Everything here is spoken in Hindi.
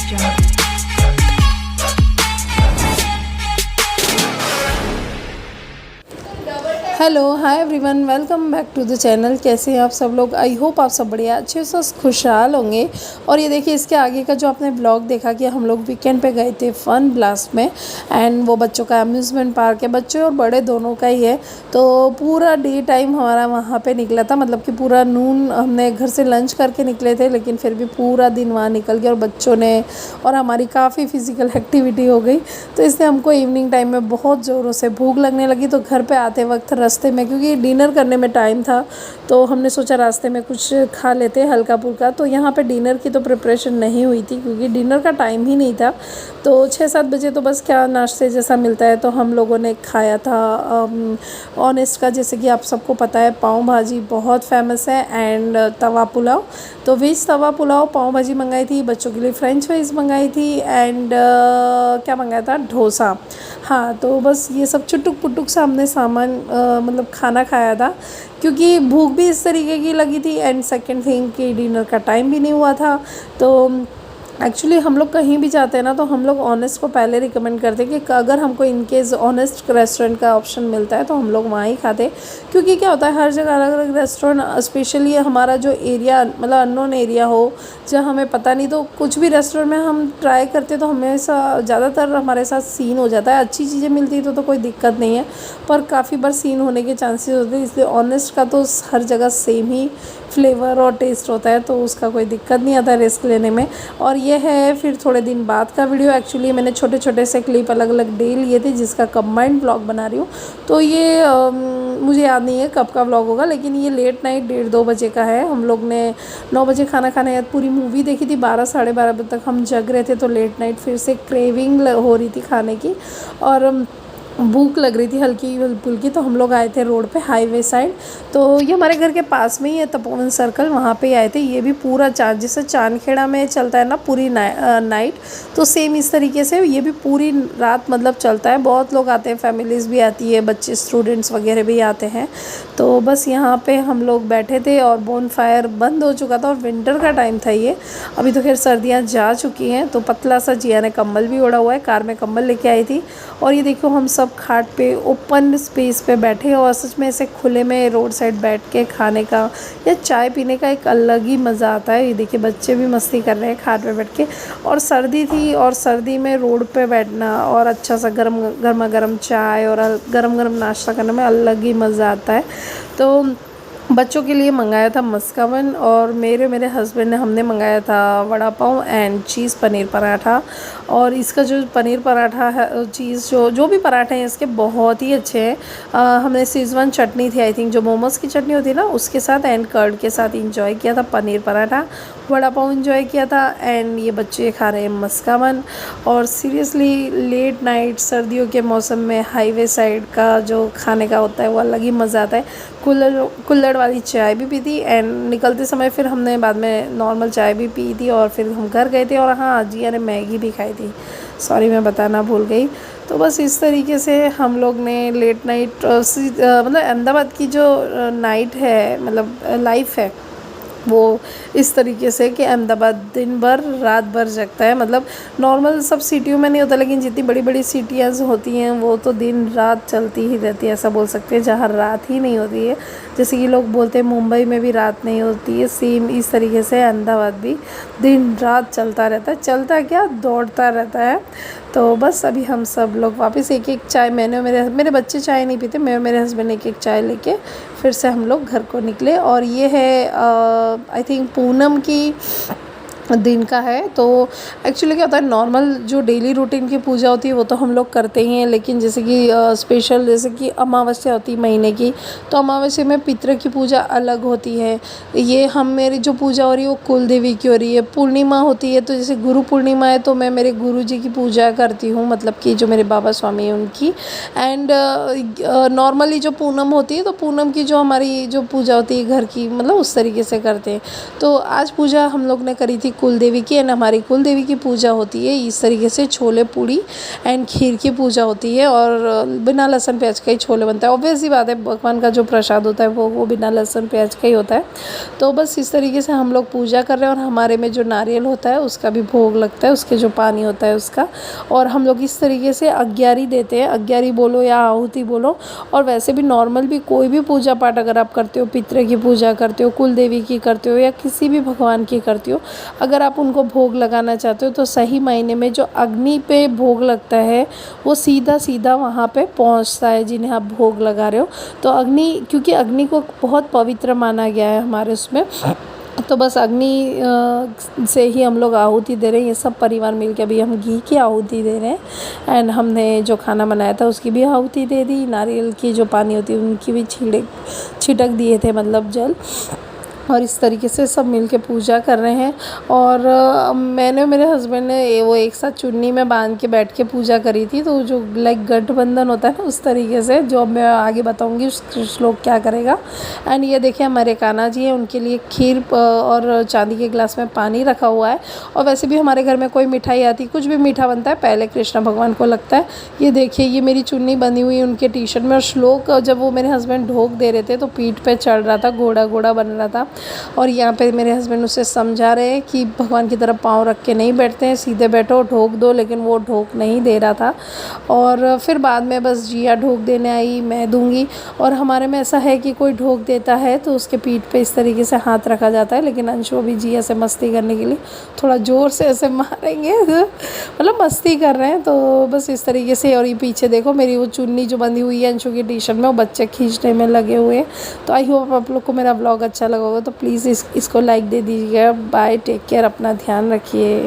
Jungle. Hello hi everyone, welcome back to the channel. कैसे हैं आप सब लोग? आई होप आप सब बढ़िया अच्छे से खुशहाल होंगे। और ये देखिए, इसके आगे का जो आपने ब्लॉग देखा कि हम लोग वीकेंड पे गए थे फन ब्लास्ट में, एंड वो बच्चों का अम्यूज़मेंट पार्क है, बच्चों और बड़े दोनों का ही है। तो पूरा डे टाइम हमारा वहाँ पे निकला था, मतलब कि पूरा नून हमने घर से लंच करके निकले थे, लेकिन फिर भी पूरा दिन वहाँ निकल गया और बच्चों ने और हमारी काफ़ी फ़िज़िकल एक्टिविटी हो गई। तो इसलिए हमको इवनिंग टाइम में बहुत ज़ोरों से भूख लगने लगी। तो घर पे आते वक्त रास्ते में, क्योंकि डिनर करने में टाइम था, तो हमने सोचा रास्ते में कुछ खा लेते हल्का फुल्का। तो यहाँ पे डिनर की तो प्रिपरेशन नहीं हुई थी, क्योंकि डिनर का टाइम ही नहीं था। तो 6-7 बजे तो बस क्या नाश्ते जैसा मिलता है, तो हम लोगों ने खाया था ऑनेस्ट का। जैसे कि आप सबको पता है, पाव भाजी बहुत फेमस है, एंड तवा पुलाव। तो वेज तवा पुलाव, पाव भाजी मंगाई थी, बच्चों के लिए फ्रेंच फ्राइज़ मंगाई थी, एंड क्या मंगाया था, डोसा। हाँ, तो बस ये सब चुटुक पुटुक सा हमने सामान मतलब खाना खाया था, क्योंकि भूख भी इस तरीके की लगी थी, एंड सेकंड थिंग कि डिनर का टाइम भी नहीं हुआ था। तो एक्चुअली हम लोग कहीं भी जाते हैं ना, तो हम लोग ऑनेस्ट को पहले रिकमेंड करते हैं कि अगर हमको इनकेस ऑनेस्ट रेस्टोरेंट का ऑप्शन मिलता है तो हम लोग वहाँ ही खाते। क्योंकि क्या होता है, हर जगह अलग अलग रेस्टोरेंट, स्पेशली हमारा जो एरिया मतलब अननोन एरिया हो, जहाँ हमें पता नहीं, तो कुछ भी रेस्टोरेंट में हम ट्राई करते तो हमेशा ज़्यादातर हमारे साथ सीन हो जाता है। अच्छी चीज़ें मिलती तो कोई दिक्कत नहीं है, पर काफ़ी बार सीन होने के चांसेस होते हैं। इसलिए ऑनेस्ट का तो हर जगह सेम ही फ्लेवर और टेस्ट होता है, तो उसका कोई दिक्कत नहीं आता रिस्क लेने में। और ये है फिर थोड़े दिन बाद का वीडियो। एक्चुअली मैंने छोटे छोटे से क्लिप अलग अलग डे लिए थे, जिसका कंबाइंड ब्लॉग बना रही हूँ। तो ये मुझे याद नहीं है कब का व्लॉग होगा, लेकिन ये लेट नाइट 1:30-2 बजे का है। हम लोग ने 9 बजे खाना खाने बाद पूरी मूवी देखी थी, 12-12:30 बजे तक हम जग रहे थे। तो लेट नाइट फिर से क्रेविंग हो रही थी खाने की, और भूख लग रही थी हल्की फुल्की। तो हम लोग आए थे रोड पे, हाईवे साइड। तो ये हमारे घर के पास में ही है, तपोवन सर्कल, वहाँ पे आए थे। ये भी पूरा चांद, जैसे चांदखेड़ा में चलता है ना पूरी नाइट, तो सेम इस तरीके से ये भी पूरी रात मतलब चलता है। बहुत लोग आते हैं, फैमिलीज़ भी आती है, बच्चे स्टूडेंट्स वगैरह भी आते हैं। तो बस यहाँ पे हम लोग बैठे थे, और बोन फायर बंद हो चुका था, और विंटर का टाइम था ये। अभी तो खैर सर्दियाँ जा चुकी हैं। तो पतला सा जिया ने कम्बल भी ओढ़ा हुआ है, कार में कम्बल लेके आई थी। और ये देखो, हम सब खाट पे ओपन स्पेस पे बैठे, और सच में ऐसे खुले में रोड साइड बैठ के खाने का या चाय पीने का एक अलग ही मज़ा आता है। ये देखिए, बच्चे भी मस्ती कर रहे हैं खाट पे बैठ के। और सर्दी थी, और सर्दी में रोड पे बैठना और अच्छा सा गर्मा गर्म चाय और गरम गरम नाश्ता करने में अलग ही मज़ा आता है। तो बच्चों के लिए मंगाया था मस्कावन, और मेरे हस्बैंड ने हमने मंगाया था वड़ा पाव एंड चीज़ पनीर पराठा। और इसका जो पनीर पराठा है, चीज़ जो भी पराठे हैं इसके बहुत ही अच्छे हैं। हमने शेज़वान चटनी थी, आई थिंक जो मोमोज़ की चटनी होती है ना, उसके साथ एंड कर्ड के साथ इंजॉय किया था पनीर पराठा। वड़ा पाव इंजॉय किया था, एंड ये बच्चे खा रहे हैं मस्कावन। और सीरियसली लेट नाइट सर्दियों के मौसम में हाईवे साइड का जो खाने का होता है वो अलग ही मज़ा आता है। कुल्हड़ वाली चाय भी पी थी, एंड निकलते समय फिर हमने बाद में नॉर्मल चाय भी पी थी, और फिर हम घर गए थे। और हाँ जी, ने मैगी भी खाई थी, सॉरी मैं बताना भूल गई। तो बस इस तरीके से हम लोग ने लेट नाइट मतलब अहमदाबाद की जो नाइट है, मतलब लाइफ है, वो इस तरीके से कि अहमदाबाद दिन भर रात भर जगता है। मतलब नॉर्मल सब सिटियों में नहीं होता, लेकिन जितनी बड़ी बड़ी सिटियाँ होती हैं वो तो दिन रात चलती ही रहती है, ऐसा बोल सकते हैं। जहाँ रात ही नहीं होती है, जैसे कि लोग बोलते हैं मुंबई में भी रात नहीं होती है, सेम इस तरीके से अहमदाबाद भी दिन रात चलता रहता है। चलता क्या, दौड़ता रहता है। तो बस अभी हम सब लोग वापस एक एक चाय, मैंने मेरे बच्चे चाय नहीं पीते, मैं और मेरे हस्बैंड एक एक चाय लेके फिर से हम लोग घर को निकले। और ये है आई थिंक पूनम की दिन का है। तो एक्चुअली क्या होता है, नॉर्मल जो डेली रूटीन की पूजा होती है वो तो हम लोग करते ही हैं, लेकिन जैसे कि स्पेशल जैसे कि अमावस्या होती है महीने की, तो अमावस्या में पितृ की पूजा अलग होती है। ये मेरी जो पूजा हो रही है वो कुल देवी की हो रही है। पूर्णिमा होती है, तो जैसे गुरु पूर्णिमा है तो मैं मेरे गुरु जी की पूजा करती हूँ, मतलब कि जो मेरे बाबा स्वामी हैं उनकी। एंड नॉर्मली जो पूनम होती है, तो पूनम की जो हमारी जो पूजा होती है घर की, मतलब उस तरीके से करते हैं। तो आज पूजा हम लोग ने करी थी कुल देवी की एंड हमारी कुल देवी की पूजा होती है इस तरीके से, छोले पूड़ी एंड खीर की पूजा होती है और बिना लहसुन प्याज का ही छोले बनता है। ऑब्वियस सी बात है, भगवान का जो प्रसाद होता है वो बिना लहसुन प्याज का ही होता है। तो बस इस तरीके से हम लोग पूजा कर रहे हैं और हमारे में जो नारियल होता है उसका भी भोग लगता है, उसके जो पानी होता है उसका। और हम लोग इस तरीके से अग्यारी देते हैं, अग्यारी बोलो या आहुति बोलो। और वैसे भी नॉर्मल भी कोई भी पूजा पाठ अगर आप करते हो, पितृ की पूजा करते हो, कुल देवी की करते हो या किसी भी भगवान की करते हो, अगर आप उनको भोग लगाना चाहते हो तो सही मायने में जो अग्नि पे भोग लगता है वो सीधा सीधा वहाँ पे पहुँचता है जिन्हें आप भोग लगा रहे हो। तो अग्नि, क्योंकि अग्नि को बहुत पवित्र माना गया है हमारे उसमें, तो बस अग्नि से ही हम लोग आहुति दे रहे हैं। ये सब परिवार मिल के अभी हम घी की आहुति दे रहे हैं एंड हमने जो खाना बनाया था उसकी भी आहुति दे दी। नारियल की जो पानी होती है उनकी भी छिड़क दिए थे, मतलब जल। और इस तरीके से सब मिल के पूजा कर रहे हैं। और मैंने, मेरे हस्बैंड ने वो एक साथ चुन्नी में बांध के बैठ के पूजा करी थी। तो जो लाइक गठबंधन होता है ना, उस तरीके से, जो मैं आगे बताऊंगी श्लोक क्या करेगा। एंड ये देखिए हमारे कान्हा जी हैं, उनके लिए खीर और चांदी के गिलास में पानी रखा हुआ है। और वैसे भी हमारे घर में कोई मिठाई आती, कुछ भी मीठा बनता है, पहले कृष्ण भगवान को लगता है। ये देखिए, ये मेरी चुन्नी बंधी हुई है उनके टी शर्ट में। और श्लोक जब वो मेरे हस्बैंड ढोक दे रहे थे तो पीठ पे चढ़ रहा था, घोड़ा घोड़ा बन रहा था। और यहाँ पे मेरे हस्बैंड उसे समझा रहे हैं कि भगवान की तरफ पाँव रख के नहीं बैठते हैं, सीधे बैठो, ढोक दो। लेकिन वो ढोक नहीं दे रहा था। और फिर बाद में बस जिया ढोक देने आई, मैं दूंगी। और हमारे में ऐसा है कि कोई ढोक देता है तो उसके पीठ पे इस तरीके से हाथ रखा जाता है। लेकिन अंशु अभी जिया से मस्ती करने के लिए थोड़ा ज़ोर से ऐसे मारेंगे, मतलब मस्ती कर रहे हैं। तो बस इस तरीके से। और ये पीछे देखो मेरी वो चुन्नी जो बंधी हुई है अंशु की टी शर्ट में, वो बच्चे खींचने में लगे हुए हैं। तो आई होप आप लोग को मेरा ब्लॉग अच्छा लगा होगा। तो प्लीज़ इसको लाइक दे दीजिएगा। बाय, टेक केयर, अपना ध्यान रखिए।